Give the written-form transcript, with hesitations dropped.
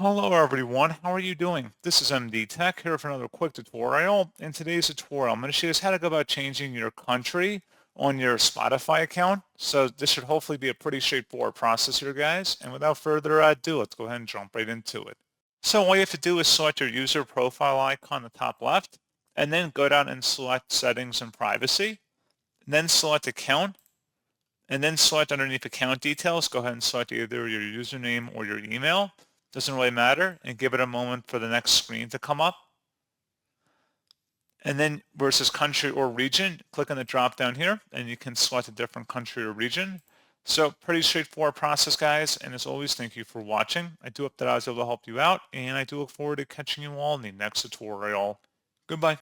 Hello everyone, how are you doing? This is MD Tech here for another quick tutorial. In today's tutorial, I'm going to show you guys how to go about changing your country on your Spotify account. So this should hopefully be a pretty straightforward process here, guys. And without further ado, let's go ahead and jump right into it. So all you have to do is select your user profile icon on the top left, and then go down and select Settings and Privacy, and then select Account, and then select underneath account details. Go ahead and select either your username or your email. Doesn't really matter, and give it a moment for the next screen to come up. And then where it says country or region, click on the drop down here and you can select a different country or region. So pretty straightforward process, guys. And as always, thank you for watching. I do hope that I was able to help you out, and I do look forward to catching you all in the next tutorial. Goodbye.